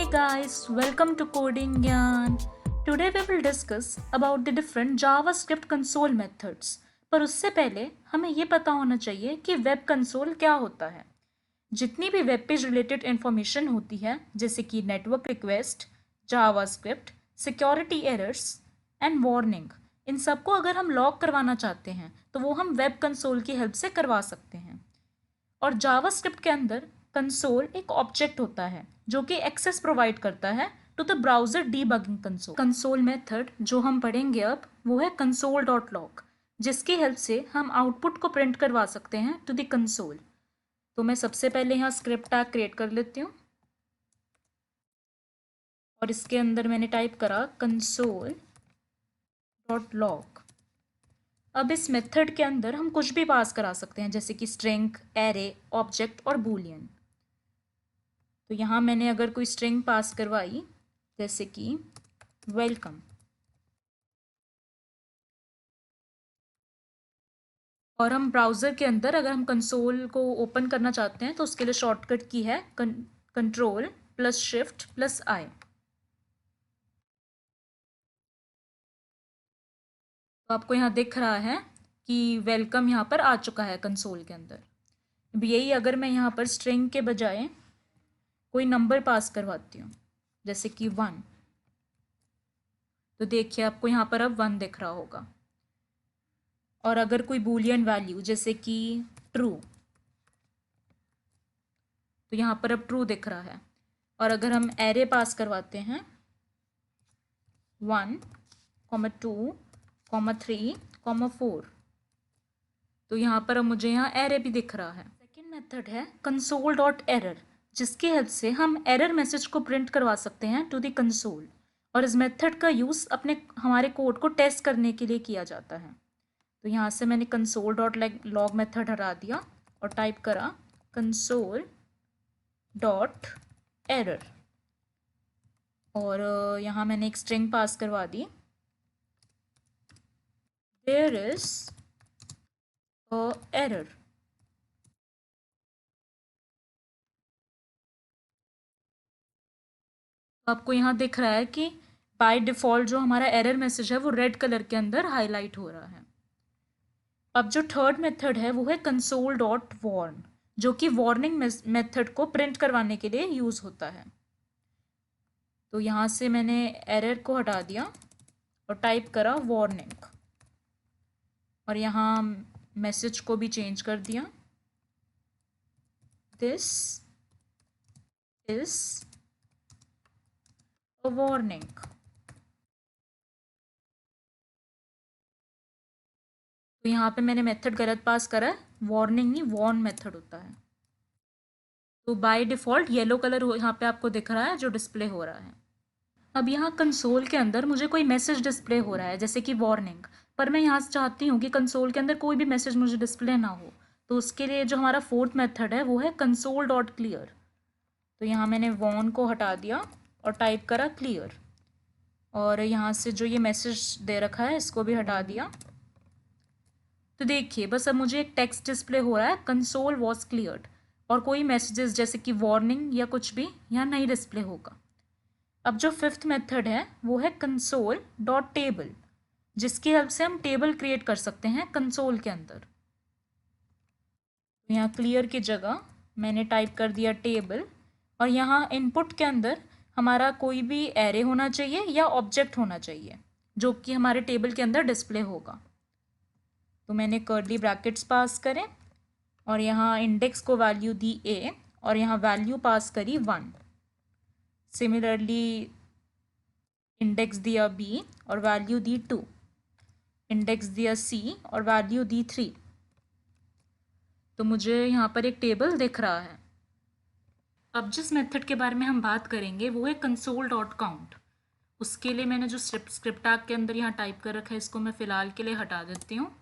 guys, welcome to Coding Gyan. Today we will discuss about the different JavaScript console methods. पर उससे पहले हमें ये पता होना चाहिए कि वेब कंसोल क्या होता है। जितनी भी वेब पेज रिलेटेड इंफॉर्मेशन होती है जैसे कि network request, JavaScript, security errors and warning, इन सबको अगर हम लॉग करवाना चाहते हैं तो वो हम वेब कंसोल की हेल्प से करवा सकते हैं। और जावास्क्रिप्ट के अंदर कंसोल एक ऑब्जेक्ट होता है जो कि एक्सेस प्रोवाइड करता है to the browser debugging console. Console method जो हम पढ़ेंगे अब वो है कंसोल डॉट लॉग, जिसकी हेल्प से हम आउटपुट को प्रिंट करवा सकते हैं टू द कंसोल। तो मैं सबसे पहले यहाँ स्क्रिप्ट टैग क्रिएट कर लेती हूँ और इसके अंदर मैंने टाइप करा कंसोल डॉट लॉग। अब इस मेथड के अंदर हम कुछ भी पास करा सकते हैं जैसे कि स्ट्रिंग, एरे, ऑब्जेक्ट और बूलियन। तो यहाँ मैंने अगर कोई स्ट्रिंग पास करवाई जैसे कि वेलकम, और हम ब्राउज़र के अंदर अगर हम कंसोल को ओपन करना चाहते हैं तो उसके लिए शॉर्टकट की है कंट्रोल प्लस शिफ्ट प्लस आई। तो आपको यहाँ दिख रहा है कि वेलकम यहाँ पर आ चुका है कंसोल के अंदर। अब यही अगर मैं यहाँ पर स्ट्रिंग के बजाय कोई नंबर पास करवाती हूँ जैसे कि 1, तो देखिए आपको यहाँ पर अब 1 दिख रहा होगा। और अगर कोई बूलियन वैल्यू जैसे कि ट्रू, तो यहाँ पर अब ट्रू दिख रहा है। और अगर हम एरे पास करवाते हैं 1, 2, 3, 4, तो यहाँ पर अब मुझे यहाँ एरे भी दिख रहा है। सेकेंड मेथड है कंसोल डॉट एरर, जिसकी हेल्प से हम एरर मैसेज को प्रिंट करवा सकते हैं टू द कंसोल। और इस मेथड का यूज़ हमारे कोड को टेस्ट करने के लिए किया जाता है। तो यहाँ से मैंने कंसोल डॉट लॉग मेथड हटा दिया और टाइप करा कंसोल डॉट एरर, और यहाँ मैंने एक स्ट्रिंग पास करवा दी, देयर इज अ एरर। आपको यहाँ दिख रहा है कि बाय डिफ़ॉल्ट जो हमारा एरर मैसेज है वो रेड कलर के अंदर हाईलाइट हो रहा है। अब जो थर्ड मेथड है वो है कंसोल डॉट वार्न, जो कि वार्निंग मेथड को प्रिंट करवाने के लिए यूज़ होता है। तो यहाँ से मैंने एरर को हटा दिया और टाइप करा वार्निंग, और यहाँ मैसेज को भी चेंज कर दिया, दिस इज अ वार्निंग। तो यहाँ पे मैंने मेथड गलत पास करा है, वार्निंग नहीं वार्न मेथड होता है। तो बाय डिफ़ॉल्ट येलो कलर यहाँ पे आपको दिख रहा है जो डिस्प्ले हो रहा है। अब यहाँ कंसोल के अंदर मुझे कोई मैसेज डिस्प्ले हो रहा है जैसे कि वार्निंग, पर मैं यहाँ से चाहती हूँ कि कंसोल के अंदर कोई भी मैसेज मुझे डिस्प्ले ना हो। तो उसके लिए जो हमारा फोर्थ मेथड है वो है कंसोल डॉट क्लियर। तो यहाँ मैंने वॉर्न को हटा दिया और टाइप करा क्लियर, और यहाँ से जो ये मैसेज दे रखा है इसको भी हटा दिया। तो देखिए बस अब मुझे एक टेक्स्ट डिस्प्ले हो रहा है कंसोल वॉज क्लियर्ड, और कोई मैसेजेस जैसे कि वार्निंग या कुछ भी यहाँ नहीं डिस्प्ले होगा। अब जो फिफ्थ मेथड है वो है कंसोल डॉट टेबल, जिसकी हेल्प से हम टेबल क्रिएट कर सकते हैं कंसोल के अंदर। तो यहाँ क्लियर की जगह मैंने टाइप कर दिया टेबल, और यहाँ इनपुट के अंदर हमारा कोई भी एरे होना चाहिए या ऑब्जेक्ट होना चाहिए जो कि हमारे टेबल के अंदर डिस्प्ले होगा। तो मैंने कर्ली ब्रैकेट्स पास करें और यहाँ इंडेक्स को वैल्यू दी a और यहाँ वैल्यू पास करी 1। सिमिलरली इंडेक्स दिया b और वैल्यू दी 2, इंडेक्स दिया c और वैल्यू दी 3। तो मुझे यहाँ पर एक टेबल दिख रहा है। अब जिस मेथड के बारे में हम बात करेंगे वो है कंसोल डॉट काउंट। उसके लिए मैंने जो स्क्रिप्ट टैग के अंदर यहाँ टाइप कर रखा है इसको मैं फ़िलहाल के लिए हटा देती हूँ,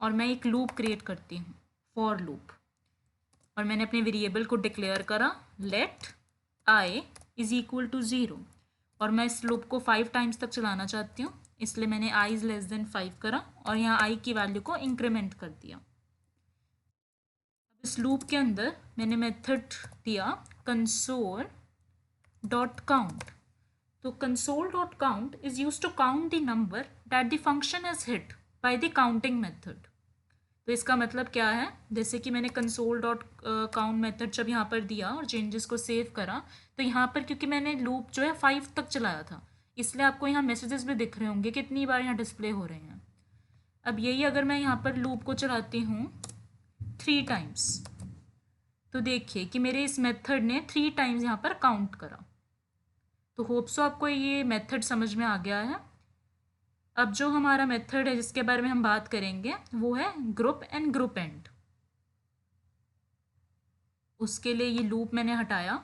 और मैं एक लूप क्रिएट करती हूँ, फॉर लूप। और मैंने अपने वेरिएबल को डिक्लेयर करा let i is equal to 0, और मैं इस लूप को 5 टाइम्स तक चलाना चाहती हूँ, इसलिए मैंने i इज़ लेस देन 5 करा और यहाँ i की वैल्यू को इंक्रीमेंट कर दिया। अब इस लूप के अंदर मैंने मेथड दिया कंसोल डॉट काउंट। तो console dot count is use to count the number that the function is hit by the counting method. तो इसका मतलब क्या है, जैसे कि मैंने कंसोल डॉट काउंट मेथड जब यहाँ पर दिया और चेंजेस को सेव करा, तो यहाँ पर क्योंकि मैंने लूप जो है 5 तक चलाया था, इसलिए आपको यहाँ मैसेजेस भी दिख रहे होंगे कितनी बार यहाँ डिस्प्ले हो रहे हैं। अब यही अगर मैं यहाँ पर लूप को चलाती हूँ 3 टाइम्स, तो देखिए कि मेरे इस मेथड ने 3 टाइम्स यहाँ पर काउंट करा। तो होप सो आपको ये मेथड समझ में आ गया है। अब जो हमारा मेथड है जिसके बारे में हम बात करेंगे वो है ग्रुप एंड ग्रुप एंड। उसके लिए ये लूप मैंने हटाया।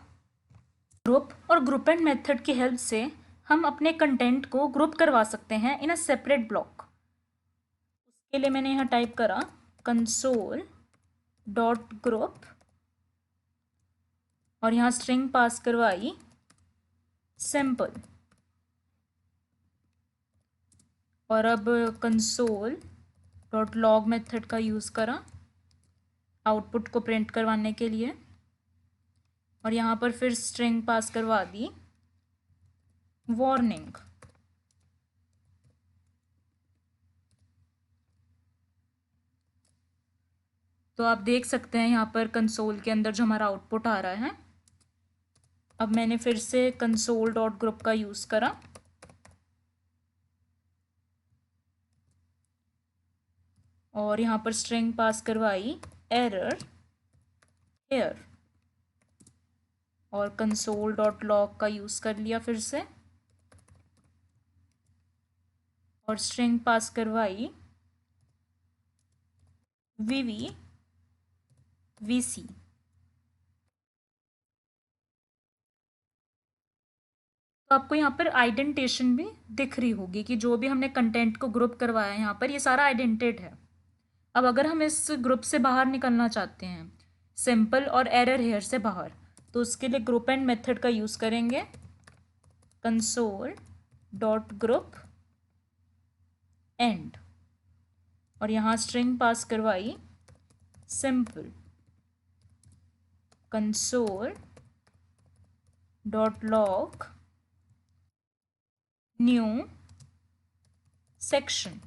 ग्रुप और ग्रुप एंड मेथड की हेल्प से हम अपने कंटेंट को ग्रुप करवा सकते हैं इन अ सेपरेट ब्लॉक। उसके लिए मैंने यहाँ टाइप करा कंसोल डॉट ग्रुप और यहाँ स्ट्रिंग पास करवाई सिंपल, और अब कंसोल डॉट लॉग मेथड का यूज़ करा आउटपुट को प्रिंट करवाने के लिए, और यहाँ पर फिर स्ट्रिंग पास करवा दी वार्निंग। तो आप देख सकते हैं यहाँ पर कंसोल के अंदर जो हमारा आउटपुट आ रहा है। अब मैंने फिर से कंसोल डॉट ग्रुप का यूज़ करा और यहाँ पर स्ट्रिंग पास करवाई एरर हेयर, और कंसोल डॉट लॉग का यूज़ कर लिया फिर से, और स्ट्रिंग पास करवाई VC। तो आपको यहाँ पर आइडेंटेशन भी दिख रही होगी कि जो भी हमने कंटेंट को ग्रुप करवाया है यहाँ पर ये सारा आइडेंटेड है। अब अगर हम इस ग्रुप से बाहर निकलना चाहते हैं सिंपल और एरर हेयर से बाहर, तो उसके लिए ग्रुप एंड मेथड का यूज़ करेंगे कंसोल डॉट ग्रुप एंड, और यहाँ स्ट्रिंग पास करवाई simple console dot log new section.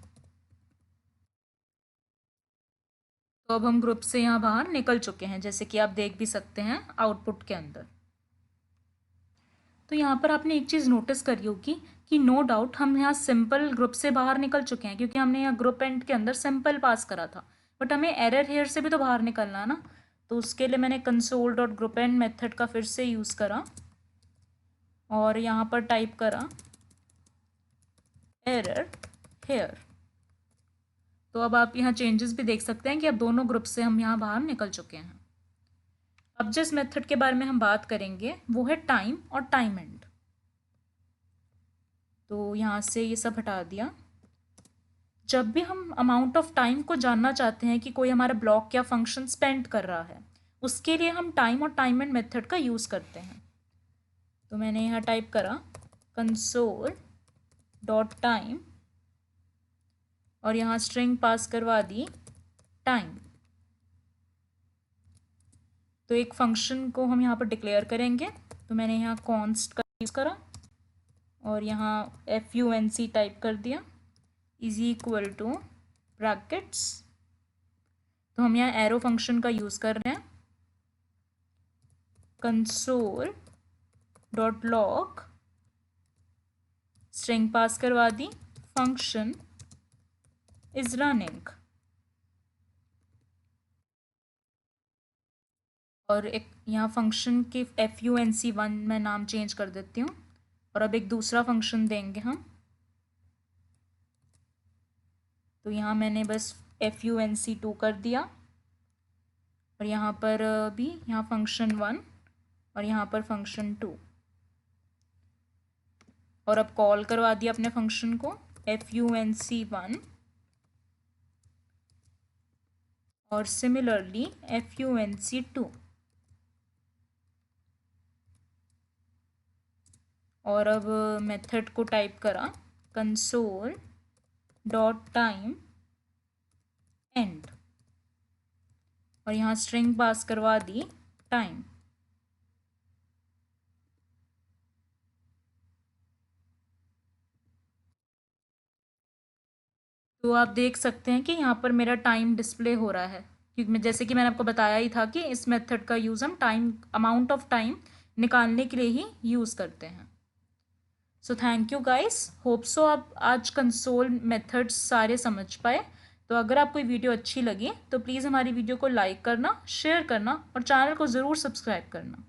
तो अब हम ग्रुप से यहाँ बाहर निकल चुके हैं, जैसे कि आप देख भी सकते हैं आउटपुट के अंदर। तो यहाँ पर आपने एक चीज़ नोटिस करी होगी कि नो डाउट हम यहाँ सिंपल ग्रुप से बाहर निकल चुके हैं क्योंकि हमने यहाँ ग्रुप एंड के अंदर सिंपल पास करा था, बट हमें एरर हेयर से भी तो बाहर निकलना है ना। तो उसके लिए मैंने console dot group and method का फिर से यूज़ करा और यहाँ पर टाइप करा एरर हेयर। तो अब आप यहाँ चेंजेस भी देख सकते हैं कि अब दोनों ग्रुप से हम यहाँ बाहर निकल चुके हैं। अब जिस मेथड के बारे में हम बात करेंगे वो है टाइम और टाइम एंड। तो यहाँ से ये सब हटा दिया। जब भी हम अमाउंट ऑफ टाइम को जानना चाहते हैं कि कोई हमारा ब्लॉक या फंक्शन स्पेंड कर रहा है, उसके लिए हम टाइम और टाइम एंड मेथड का यूज़ करते हैं। तो मैंने यहाँ टाइप करा कंसोल डॉट टाइम और यहाँ स्ट्रिंग पास करवा दी टाइम। तो एक फंक्शन को हम यहाँ पर डिक्लेयर करेंगे, तो मैंने यहाँ कॉन्स्ट का यूज़ करा और यहाँ FUNC टाइप कर दिया इज इक्वल टू ब्रैकेट्स। तो हम यहाँ एरो फंक्शन का यूज़ कर रहे हैं console dot log string pass करवा दी फंक्शन इज रनिंग, और एक यहाँ फंक्शन के FUNC1 मैं नाम चेंज कर देती हूँ और अब एक दूसरा फंक्शन देंगे हम। तो यहाँ मैंने बस FUNC2 कर दिया और यहाँ पर भी यहाँ फंक्शन 1 और यहाँ पर फंक्शन 2, और अब कॉल करवा दिया अपने फंक्शन को FUNC1 और सिमिलरली FUNC2, और अब मेथड को टाइप करा कंसोल डॉट टाइम एंड और यहाँ स्ट्रिंग पास करवा दी टाइम। तो आप देख सकते हैं कि यहाँ पर मेरा टाइम डिस्प्ले हो रहा है, क्योंकि जैसे कि मैंने आपको बताया ही था कि इस मेथड का यूज़ हम अमाउंट ऑफ टाइम निकालने के लिए ही यूज़ करते हैं। So thank you guys, hope so आप आज कंसोल मेथड्स सारे समझ पाए। तो अगर आपको ये वीडियो अच्छी लगी तो प्लीज़ हमारी वीडियो को लाइक करना, शेयर करना और चैनल को ज़रूर सब्सक्राइब करना।